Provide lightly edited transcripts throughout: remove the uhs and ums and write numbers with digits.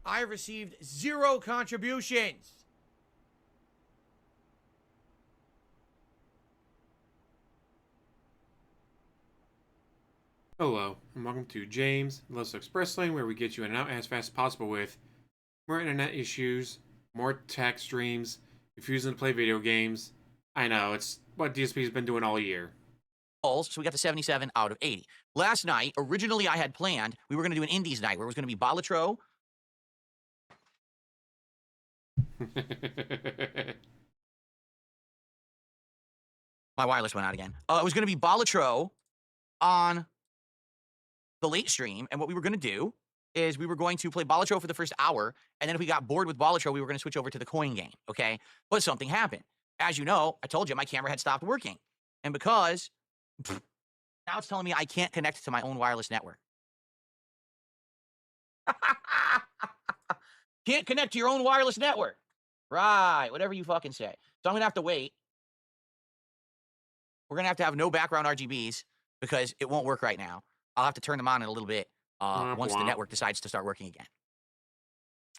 I received 0 contributions. Hello, and welcome to James Loves Express Lane, where we get you in and out as fast as possible with more internet issues, more tech streams, refusing to play video games. I know, it's what DSP's been doing all year. So we got to 77 out of 80. Last night, originally I had planned, we were going to do an Indies night where it was going to be Balatro. My wireless went out again. It was going to be Balatro on the late stream, and what we were going to do is we were going to play Balatro for the first hour, and then if we got bored with Balatro, we were going to switch over to the coin game, okay? But something happened. As you know, I told you my camera had stopped working, and because now it's telling me I can't connect to my own wireless network. Can't connect to your own wireless network. Right, whatever you fucking say. So I'm going to have to wait. We're going to have no background RGBs because it won't work right now. I'll have to turn them on in a little bit once the network decides to start working again.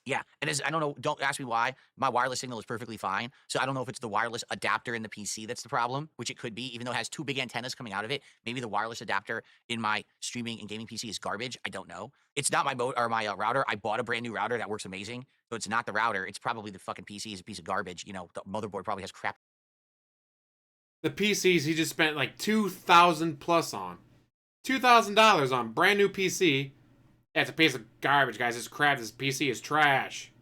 Yeah, it is. I don't know. Don't ask me why. My wireless signal is perfectly fine. So I don't know if it's the wireless adapter in the PC that's the problem, which it could be, even though it has 2 big antennas coming out of it. Maybe the wireless adapter in my streaming and gaming PC is garbage. I don't know. It's not my router. I bought a brand new router that works amazing. So it's not the router. It's probably the fucking PC is a piece of garbage. You know, the motherboard probably has crap. The PCs he just spent like $2,000 plus on. $2,000 on brand new PC. That's a piece of garbage, guys. It's crap. This PC is trash.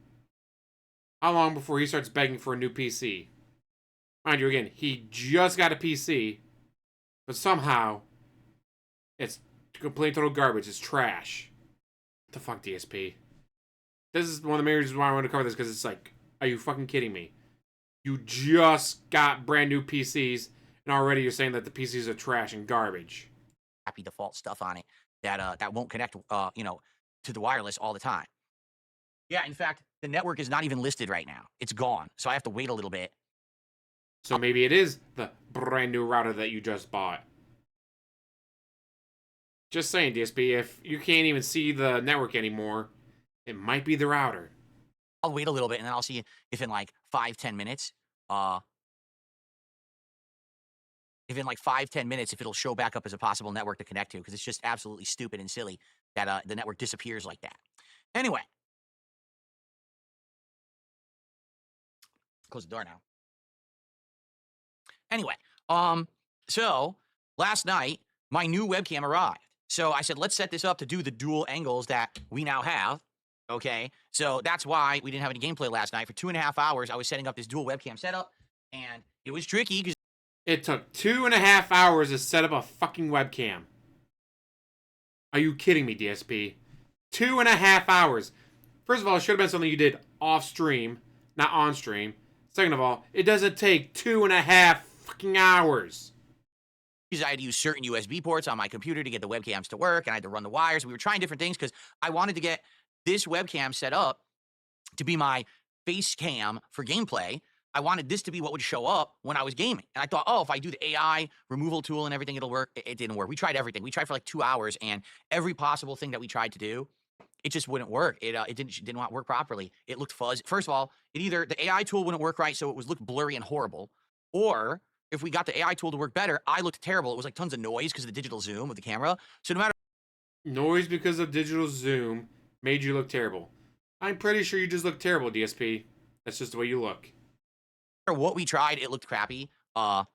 How long before he starts begging for a new PC? Mind you, again, he just got a PC, but somehow it's complete total garbage. It's trash. What the fuck, DSP? This is one of the main reasons why I want to cover this, because it's like, are you fucking kidding me? You just got brand new PCs, and already you're saying that the PCs are trash and garbage. Happy default stuff on it that won't connect, to the wireless all the time. Yeah, in fact, the network is not even listed right now. It's gone, so I have to wait a little bit. So maybe it is the brand new router that you just bought. Just saying, DSP, if you can't even see the network anymore, it might be the router. I'll wait a little bit, and then I'll see if in like 5-10 minutes, if it'll show back up as a possible network to connect to, because it's just absolutely stupid and silly that the network disappears like that. Anyway. Close the door now. Anyway, so last night, my new webcam arrived. So I said, let's set this up to do the dual angles that we now have. Okay, so that's why we didn't have any gameplay last night. For 2.5 hours, I was setting up this dual webcam setup, and it was tricky because it took 2.5 hours to set up a fucking webcam. Are you kidding me, DSP? 2.5 hours. First of all, it should have been something you did off stream, not on stream. Second of all, it doesn't take 2.5 fucking hours. I had to use certain USB ports on my computer to get the webcams to work, and I had to run the wires. We were trying different things because I wanted to get this webcam set up to be my face cam for gameplay. I wanted this to be what would show up when I was gaming. And I thought, oh, if I do the AI removal tool and everything, it'll work. It didn't work. We tried everything. We tried for like 2 hours, and every possible thing that we tried to do, it just wouldn't work. It didn't want to work properly. It looked fuzzy. First of all, either the AI tool wouldn't work right, so it looked blurry and horrible, or if we got the AI tool to work better, I looked terrible. It was like tons of noise because of the digital zoom of the camera. So no matter noise because of digital zoom made you look terrible. I'm pretty sure you just look terrible, DSP. That's just the way you look. What we tried, it looked crappy. And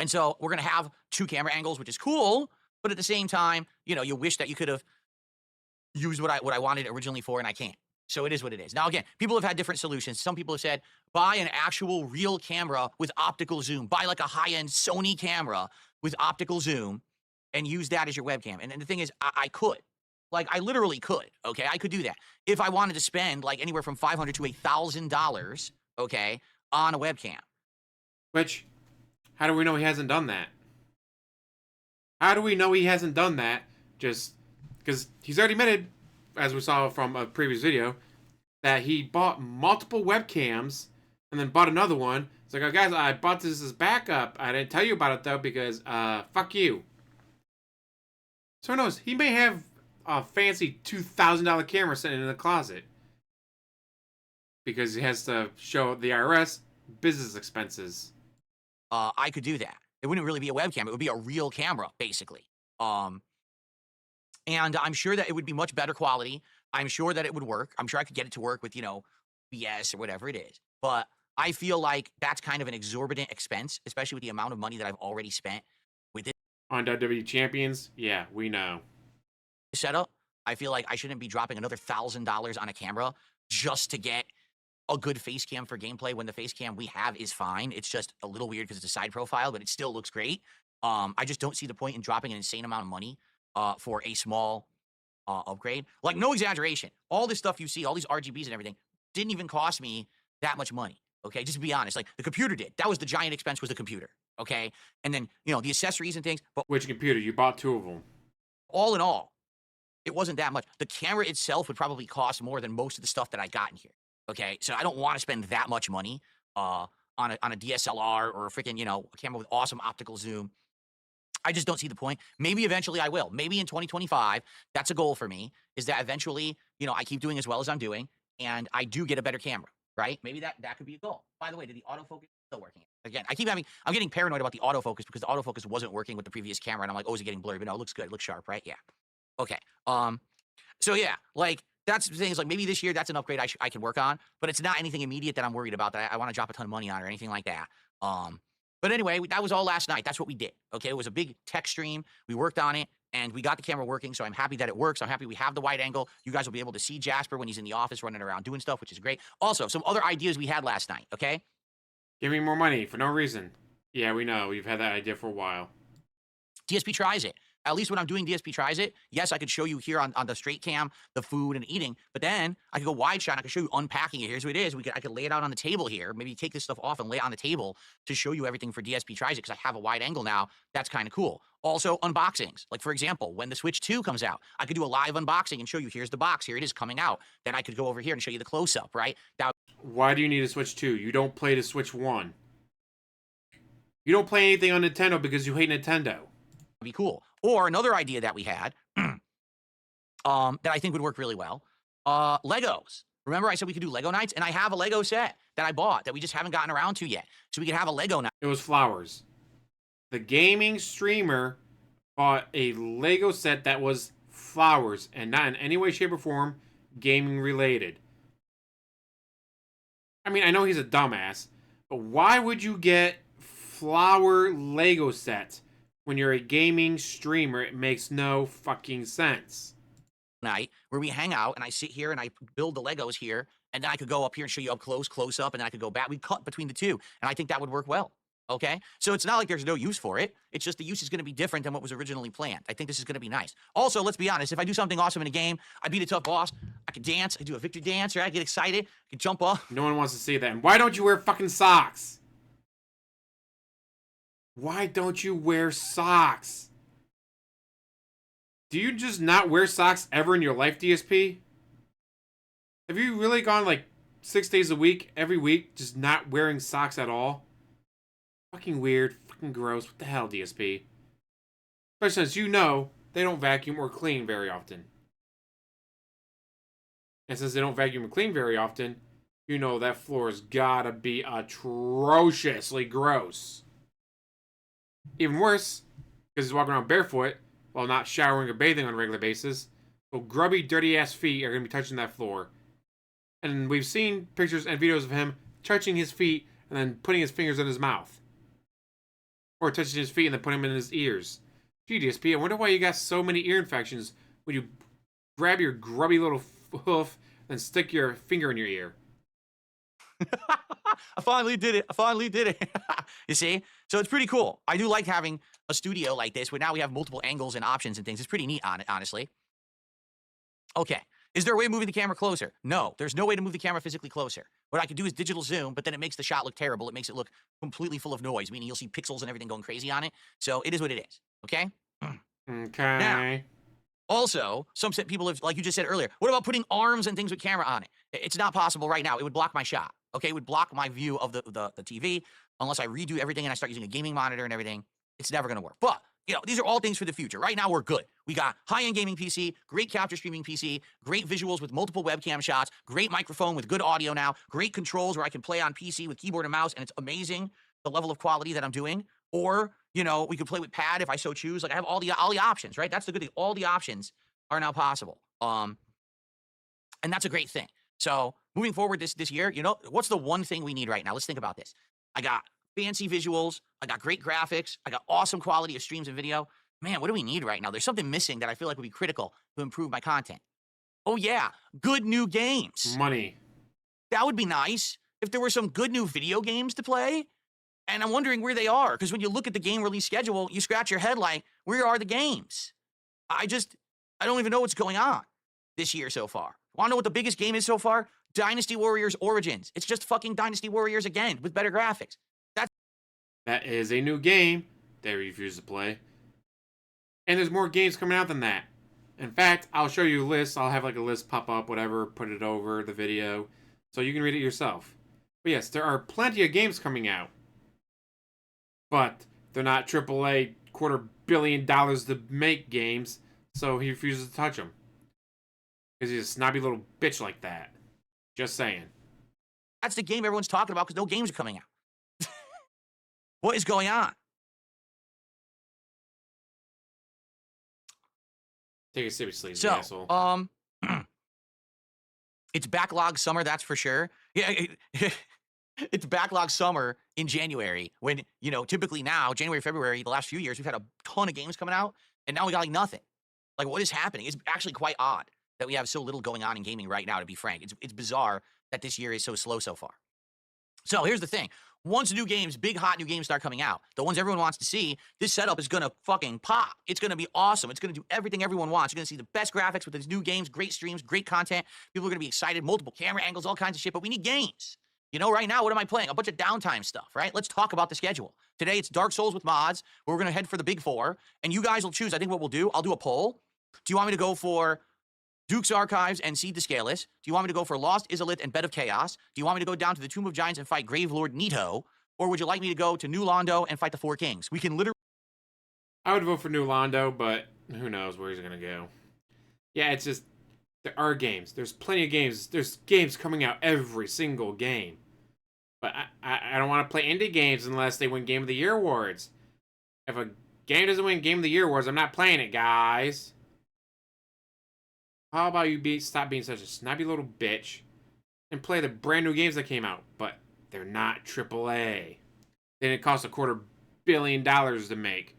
so we're gonna have 2 camera angles, which is cool, but at the same time, you know, you wish that you could have used what I wanted originally for, and I can't. So it is what it is. Now, again, people have had different solutions. Some people have said, buy an actual real camera with optical zoom. Buy like a high-end Sony camera with optical zoom and use that as your webcam. And the thing is, I could. Like, I literally could, okay? I could do that. If I wanted to spend, like, anywhere from $500 to $1,000, okay, on a webcam. Which, how do we know he hasn't done that? How do we know he hasn't done that? Just because he's already admitted, as we saw from a previous video, that he bought multiple webcams and then bought another one. It's like, oh, guys, I bought this as backup. I didn't tell you about it, though, because, fuck you. So who knows? He may have a fancy $2,000 camera sitting in the closet. because he has to show the IRS business expenses. I could do that. It wouldn't really be a webcam. It would be a real camera, basically. And I'm sure that it would be much better quality. I'm sure that it would work. I'm sure I could get it to work with, BS or whatever it is. But I feel like that's kind of an exorbitant expense, especially with the amount of money that I've already spent with this On WWE Champions, yeah, we know. setup. I feel like I shouldn't be dropping another $1,000 on a camera just to get a good face cam for gameplay when the face cam we have is fine. It's just a little weird because it's a side profile, but it still looks great. I just don't see the point in dropping an insane amount of money for a small upgrade. Like, no exaggeration. All this stuff you see, all these RGBs and everything, didn't even cost me that much money. Okay, just to be honest. Like, the computer did. That was the giant expense, was the computer. Okay, and then the accessories and things. But Which computer? You bought 2 of them. all in all, it wasn't that much. The camera itself would probably cost more than most of the stuff that I got in here. Okay, so I don't want to spend that much money on a DSLR or a freaking a camera with awesome optical zoom. I just don't see the point. Maybe eventually I will. Maybe in 2025, that's a goal for me. Is that eventually I keep doing as well as I'm doing, and I do get a better camera, right? Maybe that could be a goal. By the way, did the autofocus still working? Again, I'm getting paranoid about the autofocus because the autofocus wasn't working with the previous camera, and I'm like, oh, is it getting blurry? But no, it looks good. It looks sharp, right? Yeah. Okay. So yeah, like, that's the thing is, like, maybe this year that's an upgrade I can work on, but it's not anything immediate that I'm worried about that I want to drop a ton of money on or anything like that. But anyway, that was all last night. That's what we did. Okay, it was a big tech stream. We worked on it, and we got the camera working, so I'm happy that it works. I'm happy we have the wide angle. You guys will be able to see Jasper when he's in the office running around doing stuff, which is great. Also, some other ideas we had last night, okay? Give me more money for no reason. Yeah, we know. We've had that idea for a while. DSP tries it. At least when I'm doing DSP tries it, yes, I could show you here on the straight cam, the food and eating, but then I could go wide shot and I could show you unpacking it. Here's what it is. I could lay it out on the table here, maybe take this stuff off and lay it on the table to show you everything for DSP tries it because I have a wide angle now. That's kind of cool. Also, unboxings. Like, for example, when the Switch 2 comes out, I could do a live unboxing and show you, here's the box, here it is coming out. Then I could go over here and show you the close-up, right? Why do you need a Switch 2? You don't play the Switch 1. You don't play anything on Nintendo because you hate Nintendo. Be cool. Or another idea that we had that I think would work really well, Legos. Remember I said we could do Lego nights? And I have a Lego set that I bought that we just haven't gotten around to yet. So we could have a Lego night. It was flowers. The gaming streamer bought a Lego set that was flowers and not in any way, shape, or form gaming related. I mean, I know he's a dumbass, but why would you get flower Lego sets when you're a gaming streamer? It makes no fucking sense. Night where we hang out and I sit here and I build the Legos here, and then I could go up here and show you up close up, and then I could go back. We cut between the two, and I think that would work well. Okay, so it's not like there's no use for it. It's just the use is going to be different than what was originally planned. I think this is going to be nice. Also, let's be honest. If I do something awesome in a game, I beat a tough boss. I could dance. I do a victory dance, right? I get excited. I can jump off. No one wants to see that. And why don't you wear fucking socks? Why don't you wear socks? Do you just not wear socks ever in your life, DSP? Have you really gone like 6 days a week, every week, just not wearing socks at all? Fucking weird, fucking gross. What the hell, DSP? Especially since you know they don't vacuum or clean very often. And since they don't vacuum or clean very often, you know that floor has gotta be atrociously gross. Even worse, because he's walking around barefoot while not showering or bathing on a regular basis. So grubby, dirty-ass feet are going to be touching that floor. And we've seen pictures and videos of him touching his feet and then putting his fingers in his mouth. Or touching his feet and then putting them in his ears. Gee, DSP, I wonder why you got so many ear infections when you grab your grubby little hoof and stick your finger in your ear. I finally did it. You see? So it's pretty cool. I do like having a studio like this where now we have multiple angles and options and things. It's pretty neat on it, honestly. Okay. Is there a way of moving the camera closer? No, there's no way to move the camera physically closer. What I could do is digital zoom, but then it makes the shot look terrible. It makes it look completely full of noise, meaning you'll see pixels and everything going crazy on it. So it is what it is. Okay? Okay. Now, also, some people have, like you just said earlier, what about putting arms and things with camera on it? It's not possible right now. It would block my shot. Okay, it would block my view of the TV unless I redo everything and I start using a gaming monitor and everything. It's never going to work. But these are all things for the future. Right now, we're good. We got high-end gaming PC, great capture streaming PC, great visuals with multiple webcam shots, great microphone with good audio now, great controls where I can play on PC with keyboard and mouse, and it's amazing the level of quality that I'm doing. Or, we could play with pad if I so choose. Like, I have all the options, right? That's the good thing. All the options are now possible. And that's a great thing. So moving forward this year, what's the one thing we need right now? Let's think about this. I got fancy visuals. I got great graphics. I got awesome quality of streams and video. Man, what do we need right now? There's something missing that I feel like would be critical to improve my content. Oh, yeah. Good new games. Money. That would be nice if there were some good new video games to play. And I'm wondering where they are. Because when you look at the game release schedule, you scratch your head like, where are the games? I don't even know what's going on this year so far. Want to know what the biggest game is so far? Dynasty Warriors Origins. It's just fucking Dynasty Warriors again with better graphics. That is a new game they refuse to play. And there's more games coming out than that. In fact, I'll show you a list. I'll have like a list pop up, whatever, put it over the video, so you can read it yourself. But yes, there are plenty of games coming out. But they're not AAA $250 million to make games, so he refuses to touch them. Because he's a snobby little bitch like that. Just saying. That's the game everyone's talking about because no games are coming out. What is going on? Take it seriously, So, asshole. It's Backlog Summer, that's for sure. Yeah, it's Backlog Summer in January when, typically now, January, February, the last few years, we've had a ton of games coming out, and now we got like nothing. Like, what is happening? It's actually quite odd that we have so little going on in gaming right now, to be frank. It's bizarre that this year is so slow so far. So here's the thing. Once new games, big hot new games start coming out, the ones everyone wants to see, this setup is going to fucking pop. It's going to be awesome. It's going to do everything everyone wants. You're going to see the best graphics with these new games, great streams, great content. People are going to be excited, multiple camera angles, all kinds of shit, but we need games. Right now, what am I playing? A bunch of downtime stuff, right? Let's talk about the schedule. Today, it's Dark Souls with mods, where we're going to head for the big four, and you guys will choose. I think what we'll do, I'll do a poll. Do you want me to go for Duke's Archives and Seed the Scaleless? Do you want me to go for Lost Izalith and Bed of Chaos? Do you want me to go down to the Tomb of Giants and fight Gravelord Nito? Or would you like me to go to New Londo and fight the Four Kings? We can literally... I would vote for New Londo, but who knows where he's going to go. Yeah, it's just, there are games. There's plenty of games. There's games coming out every single game. But I don't want to play indie games unless they win Game of the Year awards. If a game doesn't win Game of the Year awards, I'm not playing it, guys. How about you stop being such a snobby little bitch and play the brand new games that came out, but they're not AAA. They didn't cost $250 million to make.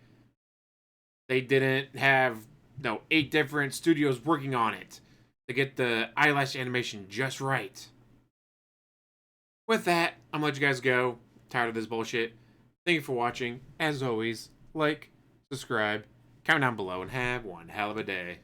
They didn't have 8 different studios working on it to get the eyelash animation just right. With that, I'm gonna let you guys go. Tired of this bullshit. Thank you for watching. As always, like, subscribe, comment down below, and have one hell of a day.